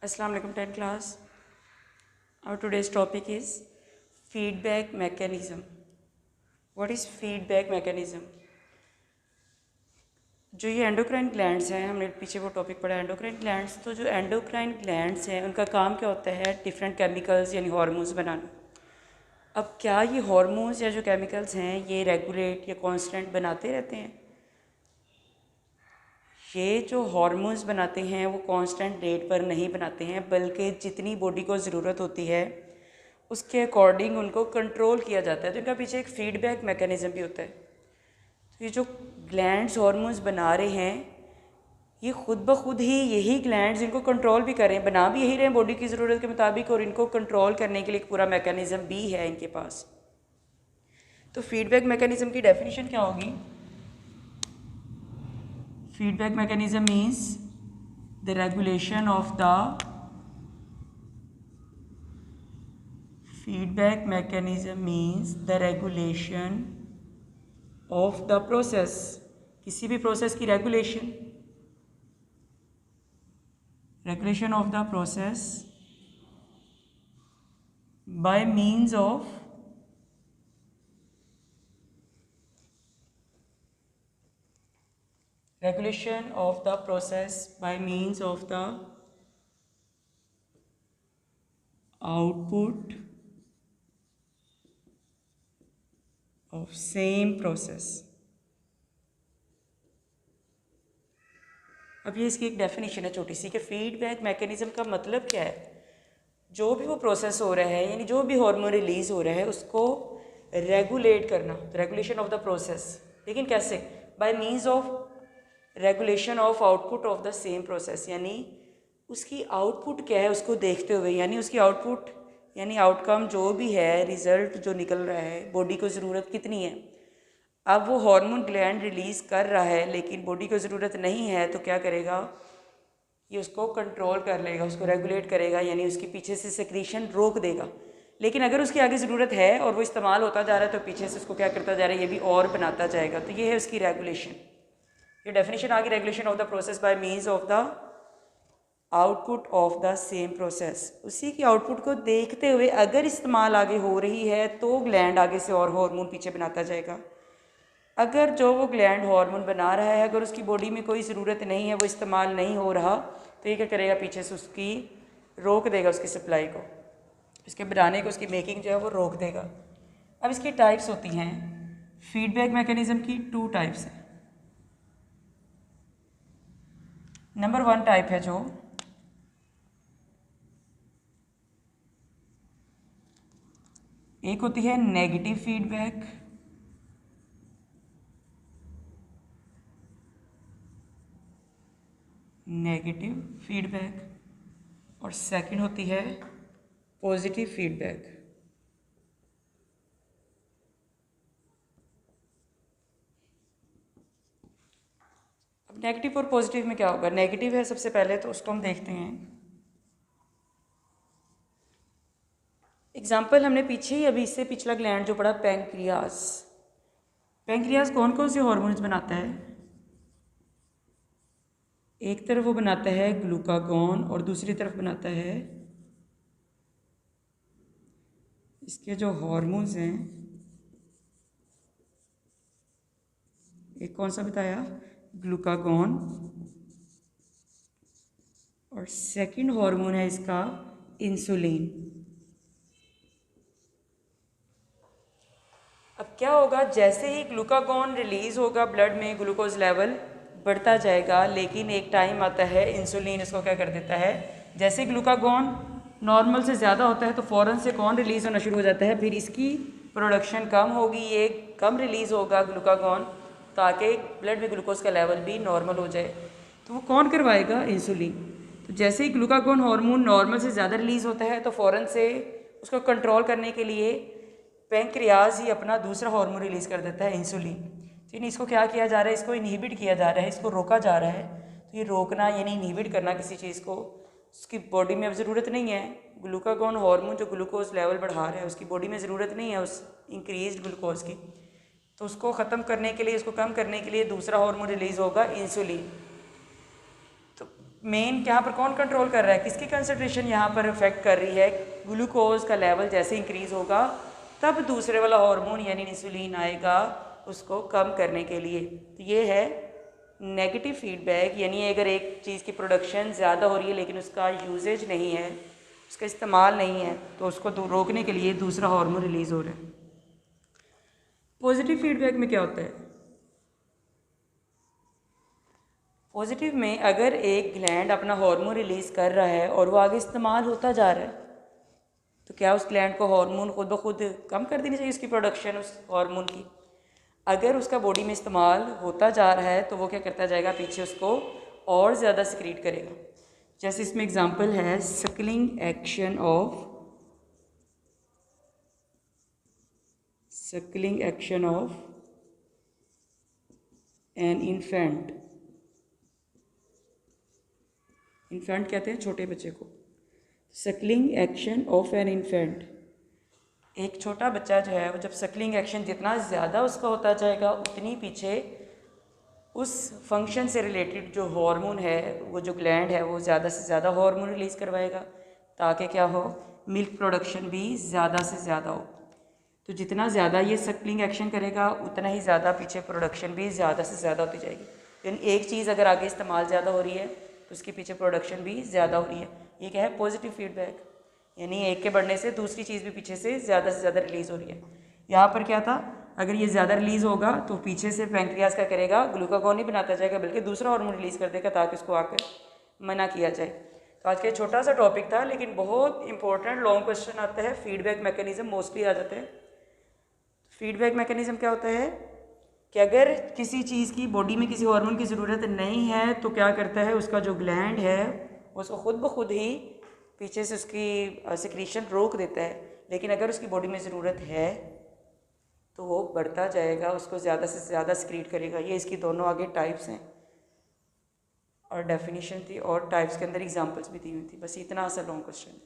Assalamu alaikum 10th class. Our today's topic is feedback mechanism. What is feedback mechanism? जो ये endocrine glands हैं, हमने पीछे वो टॉपिक पढ़ा एंडोक्राइन ग्लैंड्स। तो जो एंडोक्राइन ग्लैंड्स हैं उनका काम क्या होता है? डिफरेंट केमिकल्स यानी हार्मोन्स बनाना। अब क्या ये हार्मोन्स या जो केमिकल्स हैं ये रेगुलेट या कांस्टेंट बनाते रहते हैं? ये जो हार्मोन्स बनाते हैं वो कांस्टेंट रेट पर नहीं बनाते हैं, बल्कि जितनी बॉडी को ज़रूरत होती है उसके अकॉर्डिंग उनको कंट्रोल किया जाता है। तो इनका पीछे एक फीडबैक मैकेनिज़्म भी होता है। तो ये जो ग्लैंड्स हार्मोन्स बना रहे हैं ये खुद ब खुद ही यही ग्लैंड्स इनको कंट्रोल भी करें, बना भी यही रहे हैं बॉडी की ज़रूरत के मुताबिक, और इनको कंट्रोल करने के लिए एक पूरा मैकेनिज़्म भी है इनके पास। तो फीडबैक मैकेनिज़्म की डेफिनेशन क्या होगी? Feedback mechanism means the regulation of the feedback mechanism means the regulation of the process, किसी भी प्रोसेस की regulation of the process by means of regulation of the process by means of the output of same process। अब ये इसकी एक definition है छोटी सी कि फीडबैक मैकेनिज्म का मतलब क्या है। जो भी वो प्रोसेस हो रहा है यानी जो भी हार्मोन रिलीज हो रहा है उसको रेगुलेट करना, रेगुलेशन ऑफ द प्रोसेस। लेकिन कैसे? Bye means of regulation of output of the same process, यानी उसकी आउटपुट क्या है उसको देखते हुए, यानी उसकी आउटपुट यानी आउटकम जो भी है, रिज़ल्ट जो निकल रहा है, बॉडी को ज़रूरत कितनी है। अब वो हार्मोन ग्लैंड रिलीज़ कर रहा है लेकिन बॉडी को ज़रूरत नहीं है, तो क्या करेगा? ये उसको कंट्रोल कर लेगा, उसको रेगुलेट करेगा, यानी उसके पीछे से सेक्रीशन रोक देगा। लेकिन अगर उसकी आगे ज़रूरत है और वो इस्तेमाल होता जा रहा है तो पीछे से उसको क्या करता जा रहा है, ये भी और बनाता जाएगा। तो ये है उसकी रेगुलेशन। ये डेफिनेशन आ गई, regulation of the process by means of the output of the same process. उसी की आउटपुट को देखते हुए अगर इस्तेमाल आगे हो रही है तो ग्लैंड आगे से और हार्मोन पीछे बनाता जाएगा। अगर जो वो ग्लैंड हार्मोन बना रहा है अगर उसकी बॉडी में कोई ज़रूरत नहीं है, वो इस्तेमाल नहीं हो रहा, तो ये क्या करेगा? पीछे से उसकी रोक देगा, उसकी सप्लाई को, इसके बनाने को, उसकी मेकिंग जो है वो रोक देगा। अब इसकी टाइप्स होती हैं फीडबैक मैकेनिज़्म की, 2 टाइप्स हैं। नंबर 1 टाइप है जो एक होती है नेगेटिव फीडबैक, और सेकंड होती है पॉजिटिव फीडबैक। अब नेगेटिव और पॉजिटिव में क्या होगा? नेगेटिव है सबसे पहले, तो उसको हम देखते हैं। एग्जाम्पल हमने पीछे ही अभी इससे पिछला ग्लैंड जो पढ़ा, पैंक्रियाज। पैंक्रियाज कौन कौन से हार्मोन्स बनाता है? एक तरफ वो बनाता है ग्लूकागॉन और दूसरी तरफ बनाता है इसके जो हार्मोन्स हैं, एक कौन सा बताया? ग्लूकागॉन, और सेकंड हार्मोन है इसका इंसुलिन। अब क्या होगा? जैसे ही ग्लूकागॉन रिलीज होगा ब्लड में, ग्लूकोज लेवल बढ़ता जाएगा, लेकिन एक टाइम आता है इंसुलिन इसको क्या कर देता है, जैसे ग्लूकागॉन नॉर्मल से ज़्यादा होता है तो फ़ौरन से कौन रिलीज़ होना शुरू हो जाता है, फिर इसकी प्रोडक्शन कम होगी, ये कम रिलीज़ होगा ग्लूकागॉन, ताकि ब्लड में ग्लूकोज का लेवल भी नॉर्मल हो जाए। तो वो कौन करवाएगा? इंसुलिन। तो जैसे ही ग्लूकागॉन हार्मोन नॉर्मल से ज़्यादा रिलीज़ होता है तो फ़ौरन से उसको कंट्रोल करने के लिए पैंक्रियाज ही अपना दूसरा हार्मोन रिलीज़ कर देता है, इंसुलिन। तो इसको क्या किया जा रहा है? इसको इनहिबिट किया जा रहा है, इसको रोका जा रहा है। तो ये रोकना यानी इनहिबिट करना किसी चीज़ को, उसकी बॉडी में अब ज़रूरत नहीं है। ग्लूकागॉन हार्मोन जो ग्लूकोज लेवल बढ़ा रहा है उसकी बॉडी में ज़रूरत नहीं है उस इंक्रीज्ड ग्लूकोज की, तो उसको ख़त्म करने के लिए, उसको कम करने के लिए दूसरा हार्मोन रिलीज़ होगा, इंसुलिन। तो मेन यहाँ पर कौन कंट्रोल कर रहा है, किसकी कंसंट्रेशन यहाँ पर इफेक्ट कर रही है, ग्लूकोज का लेवल जैसे इंक्रीज़ होगा तब दूसरे वाला हार्मोन यानी इंसुलिन आएगा उसको कम करने के लिए। तो ये है नेगेटिव फीडबैक, यानी अगर एक चीज़ की प्रोडक्शन ज़्यादा हो रही है लेकिन उसका यूजेज नहीं है, उसका इस्तेमाल नहीं है, तो उसको रोकने के लिए दूसरा हार्मोन रिलीज़ हो रहा है। पॉजिटिव फीडबैक में क्या होता है, पॉजिटिव में अगर एक ग्लैंड अपना हार्मोन रिलीज़ कर रहा है और वो आगे इस्तेमाल होता जा रहा है, तो क्या उस ग्लैंड को हार्मोन खुद ब खुद कम कर देनी चाहिए उसकी प्रोडक्शन उस हार्मोन की। अगर उसका बॉडी में इस्तेमाल होता जा रहा है तो वो क्या करता जाएगा, पीछे उसको और ज़्यादा सिक्रीट करेगा। जैसे इसमें एग्जांपल है Suckling action of an infant कहते हैं छोटे बच्चे को। Suckling action of an infant, एक छोटा बच्चा जो है वो जब सकलिंग एक्शन जितना ज़्यादा उसका होता जाएगा उतनी पीछे उस फंक्शन से रिलेटेड जो हार्मोन है, वो जो ग्लैंड है वो ज़्यादा से ज़्यादा हार्मोन रिलीज़ करवाएगा ताकि क्या हो, मिल्क प्रोडक्शन भी ज़्यादा से ज़्यादा हो। तो जितना ज़्यादा ये सकलिंग एक्शन करेगा उतना ही ज़्यादा पीछे प्रोडक्शन भी ज़्यादा से ज़्यादा होती जाएगी। यानी एक चीज़ अगर आगे इस्तेमाल ज़्यादा हो रही है तो उसके पीछे प्रोडक्शन भी ज़्यादा हो रही है। ये क्या है, पॉजिटिव फीडबैक, यानी एक के बढ़ने से दूसरी चीज़ भी पीछे से ज़्यादा रिलीज़ हो रही है। यहाँ पर क्या था, अगर ये ज़्यादा रिलीज़ होगा तो पीछे से पैंक्रियाज का करेगा, ग्लूकागॉन नहीं बनाता जाएगा बल्कि दूसरा हार्मोन रिलीज़ कर देगा ताकि उसको आकर मना किया जाए। तो आज का ये छोटा सा टॉपिक था लेकिन बहुत इंपॉर्टेंट लॉन्ग क्वेश्चन आता है, फीडबैक मैकेनिज्म मोस्टली आ जाते हैं। फीडबैक मैकेनिज्म क्या होता है कि अगर किसी चीज़ की बॉडी में किसी हार्मोन की ज़रूरत नहीं है तो क्या करता है, उसका जो ग्लैंड है उसको खुद ब खुद ही पीछे से उसकी सिक्रीशन रोक देता है। लेकिन अगर उसकी बॉडी में ज़रूरत है तो वो बढ़ता जाएगा, उसको ज़्यादा से ज़्यादा सिक्रीट करेगा। ये इसकी दोनों आगे टाइप्स हैं और डेफिनेशन थी और टाइप्स के अंदर एग्जांपल्स भी दी हुई थी। बस इतना सा लॉन्ग क्वेश्चन है।